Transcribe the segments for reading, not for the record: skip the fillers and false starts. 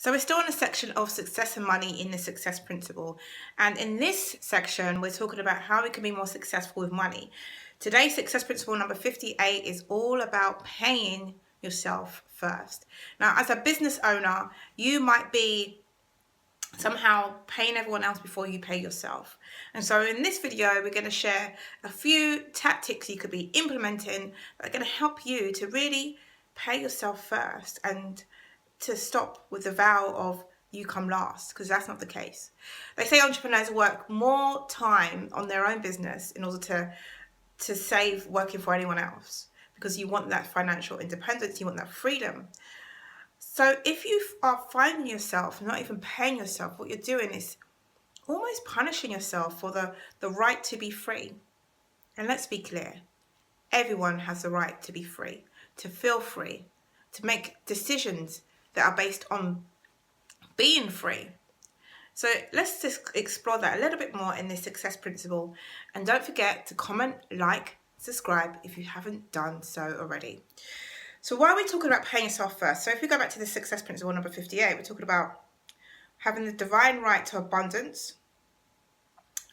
So we're still in a section of success and money in the success principle. And in this section, we're talking about how we can be more successful with money. Today's success principle number 58 is all about paying yourself first. Now, as a business owner, you might be somehow paying everyone else before you pay yourself. And so in this video, we're going to share a few tactics you could be implementing that are going to help you to really pay yourself first and to stop with the vow of you come last, because that's not the case. They say entrepreneurs work more time on their own business in order to save working for anyone else, because you want that financial independence, you want that freedom. So if you are finding yourself not even paying yourself, what you're doing is almost punishing yourself for the right to be free. And let's be clear, everyone has the right to be free, to feel free, to make decisions that are based on being free. So let's just explore that a little bit more in this success principle. And don't forget to comment, like, subscribe if you haven't done so already. So why are we talking about paying yourself first? So if we go back to the success principle number 58, we're talking about having the divine right to abundance.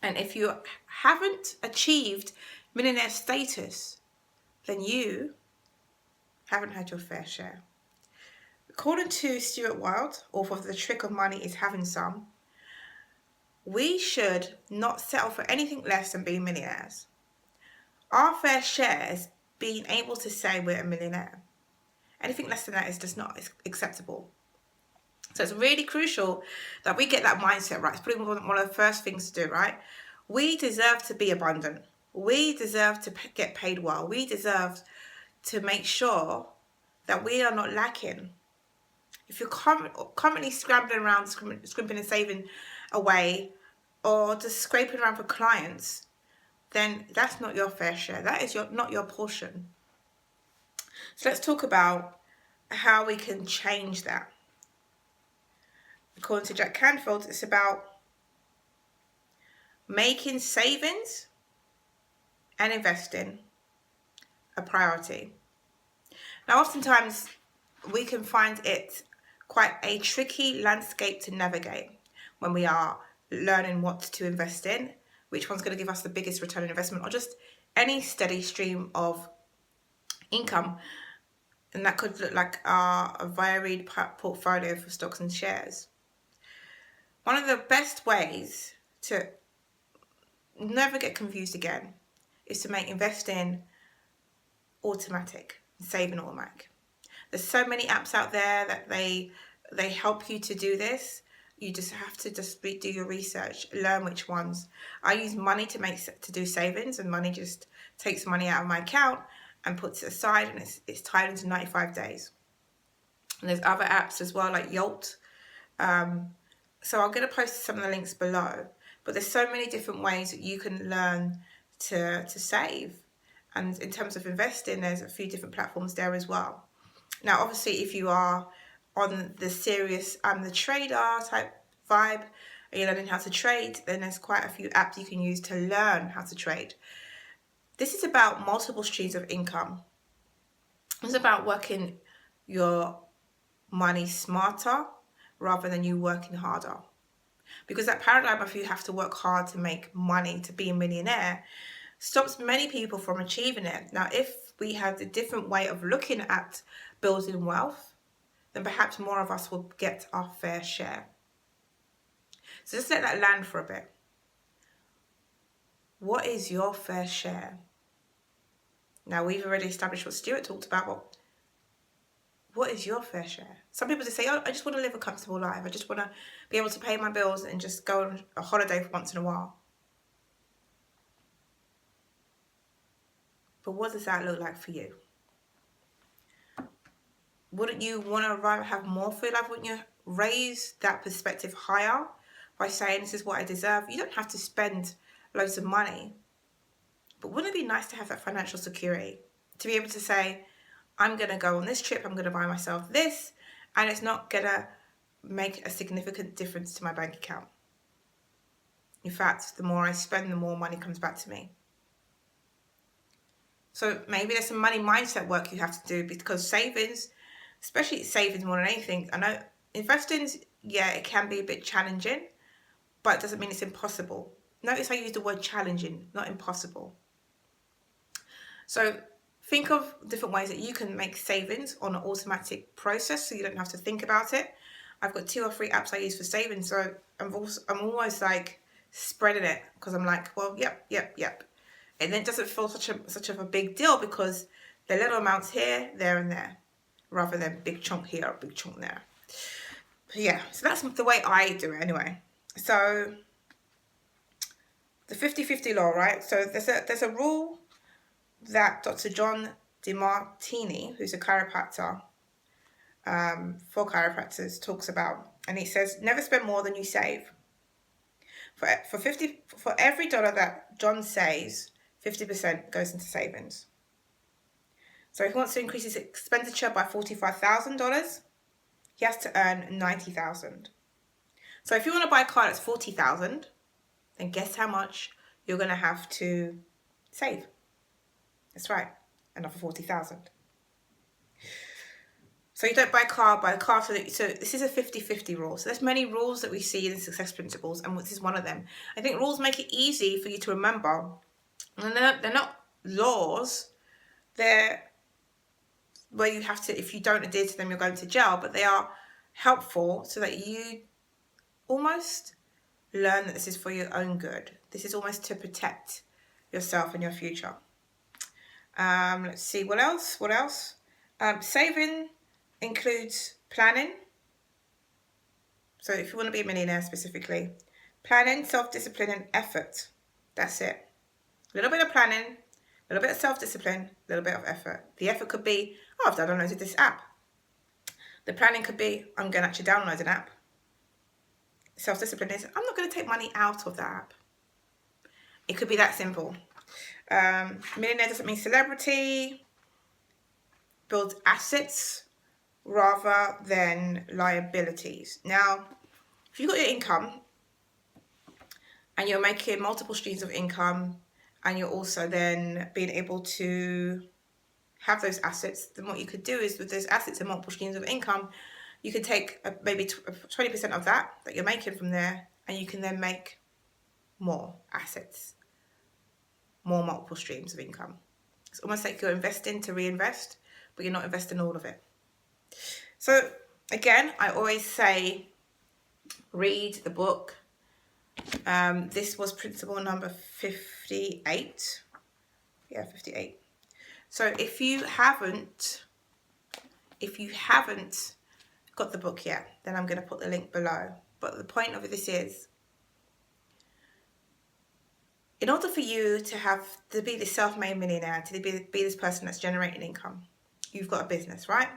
And if you haven't achieved millionaire status, then you haven't had your fair share. According to Stuart Wilde, author of The Trick of Money is Having Some, we should not settle for anything less than being millionaires. Our fair share is being able to say we're a millionaire. Anything less than that is just not acceptable. So it's really crucial that we get that mindset right. It's probably one of the first things to do, right? We deserve to be abundant. We deserve to get paid well. We deserve to make sure that we are not lacking. If you're currently scrambling around, scrimping and saving away, or just scraping around for clients, then that's not your fair share. That is not your portion. So let's talk about how we can change that. According to Jack Canfield, it's about making savings and investing a priority. Now, oftentimes we can find it quite a tricky landscape to navigate when we are learning what to invest in, which one's going to give us the biggest return on investment, or just any steady stream of income. And that could look like a varied portfolio for stocks and shares. One of the best ways to never get confused again is to make investing automatic, saving automatic. There's so many apps out there that they help you to do this. You just have to do your research, learn which ones. I use Money to do savings, and Money just takes money out of my account and puts it aside, and it's tied into 95 days. And there's other apps as well, like Yolt. So I'm going to post some of the links below. But there's so many different ways that you can learn to save. And in terms of investing, there's a few different platforms there as well. Now, obviously, if you are on the serious I'm the trader type vibe, and you're learning how to trade, then there's quite a few apps you can use to learn how to trade. This is about multiple streams of income. It's about working your money smarter rather than you working harder. Because that paradigm of you have to work hard to make money to be a millionaire stops many people from achieving it. Now, if we had a different way of looking at building wealth, then perhaps more of us will get our fair share. So just let that land for a bit. What is your fair share? Now, we've already established what Stuart talked about, but what is your fair share? Some people just say, oh, I just want to live a comfortable life. I just want to be able to pay my bills and just go on a holiday for once in a while. But what does that look like for you? Wouldn't you want to rather have more for your life? Wouldn't you raise that perspective higher by saying, this is what I deserve? You don't have to spend loads of money. But wouldn't it be nice to have that financial security? To be able to say, I'm going to go on this trip, I'm going to buy myself this, and it's not going to make a significant difference to my bank account. In fact, the more I spend, the more money comes back to me. So maybe there's some money mindset work you have to do, because savings, especially savings more than anything, I know investing, yeah, it can be a bit challenging, but it doesn't mean it's impossible. Notice I use the word challenging, not impossible. So think of different ways that you can make savings on an automatic process so you don't have to think about it. I've got 2 or 3 apps I use for savings, so I'm almost like spreading it because I'm like, well, yep. And then it doesn't feel such of a big deal because the little amounts here, there and there, rather than big chunk here or big chunk there. But yeah, so that's the way I do it anyway. So the 50-50 law, right? So there's a rule that Dr. John DeMartini, who's a chiropractor, for chiropractors, talks about, and he says, never spend more than you save. For every dollar that John saves, 50% goes into savings. So if he wants to increase his expenditure by $45,000, he has to earn $90,000. So if you want to buy a car that's $40,000, then guess how much you're going to have to save? That's right, another $40,000. So you don't buy a car. So this is a 50-50 rule. So there's many rules that we see in success principles, and this is one of them. I think rules make it easy for you to remember. And they're not laws. They're where you have to, if you don't adhere to them, you're going to jail. But they are helpful so that you almost learn that this is for your own good. This is almost to protect yourself and your future. Let's see, what else? Saving includes planning. So if you want to be a millionaire specifically, planning, self-discipline and effort. That's it. A little bit of planning, a little bit of self-discipline, a little bit of effort. The effort could be, oh, I've downloaded this app. The planning could be, I'm going to actually download an app. Self-discipline is, I'm not going to take money out of that app. It could be that simple. Millionaire doesn't mean celebrity. Builds assets rather than liabilities. Now, if you've got your income and you're making multiple streams of income and you're also then being able to have those assets, then what you could do is with those assets and multiple streams of income, you could take maybe 20% of that you're making from there, and you can then make more assets, more multiple streams of income. It's almost like you're investing to reinvest, but you're not investing all of it. So again, I always say, read the book. This was principle number 58. Yeah, 58. So if you haven't got the book yet, then I'm going to put the link below. But the point of this is, in order for you to be the self-made millionaire, to be this person that's generating income, you've got a business, right?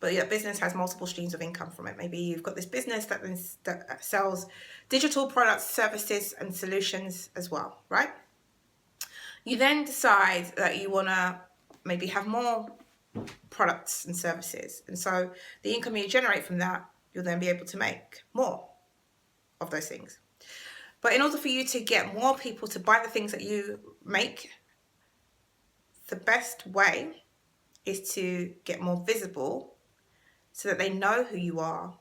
But your business has multiple streams of income from it. Maybe you've got this business that sells digital products, services, and solutions as well, right? You then decide that you want to maybe have more products and services. And so the income you generate from that, you'll then be able to make more of those things. But in order for you to get more people to buy the things that you make, the best way is to get more visible so that they know who you are.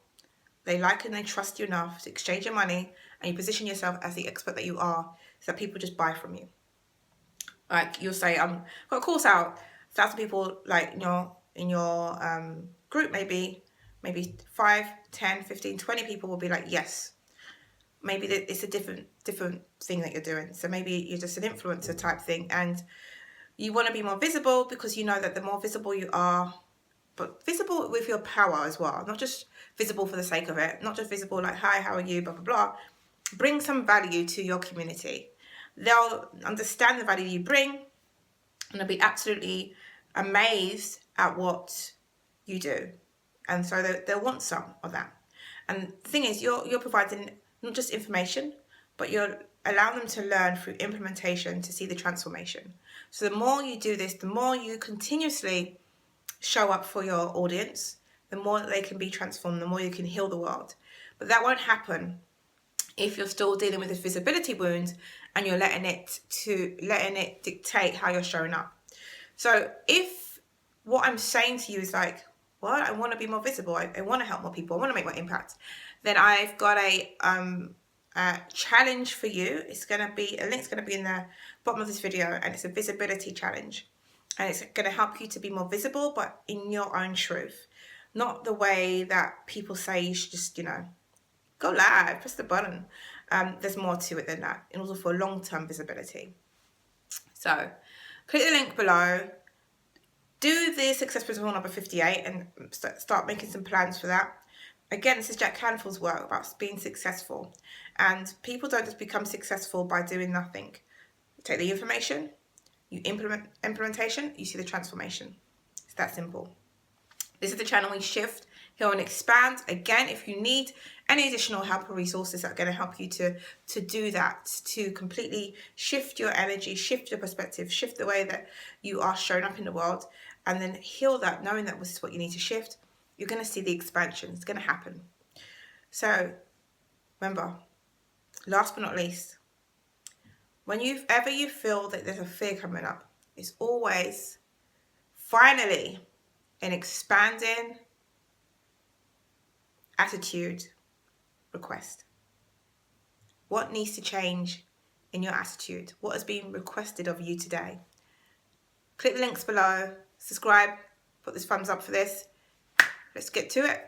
They like and they trust you enough to exchange your money, and you position yourself as the expert that you are so that people just buy from you. Like you'll say, I've got a course out, 1,000 people like in your group, maybe 5, 10, 15, 20 people will be like, yes. Maybe it's a different thing that you're doing. So maybe you're just an influencer type thing, and you want to be more visible because you know that the more visible you are, but visible with your power as well, not just visible for the sake of it, not just visible like, hi, how are you, blah, blah, blah. Bring some value to your community. They'll understand the value you bring, and they'll be absolutely amazed at what you do. And so they'll want some of that. And the thing is, you're providing not just information, but you're allowing them to learn through implementation to see the transformation. So the more you do this, the more you continuously show up for your audience, the more they can be transformed, the more you can heal the world. But that won't happen if you're still dealing with this visibility wound and you're letting it dictate how you're showing up. So if what I'm saying to you is like, what? I want to be more visible. I want to help more people. I want to make more impact. Then I've got a challenge for you. It's going to be, a link's going to be in the bottom of this video, and it's a visibility challenge. And it's going to help you to be more visible, but in your own truth. Not the way that people say you should just, go live, press the button. There's more to it than that, in order for long-term visibility. So click the link below, do the success principle number 58 and start making some plans for that. Again, this is Jack Canfield's work about being successful. And people don't just become successful by doing nothing. You take the information, you implement implementation, you see the transformation. It's that simple. This is the channel we shift, heal and expand. Again, if you need any additional help or resources that are going to help you to do that, to completely shift your energy, shift your perspective, shift the way that you are showing up in the world, and then heal that, knowing that this is what you need to shift, you're going to see the expansion. It's going to happen. So remember, last but not least, whenever you feel that there's a fear coming up, it's always finally an expanding attitude request. What needs to change in your attitude? What is being requested of you today? Click the links below, subscribe, put this thumbs up for this. Let's get to it.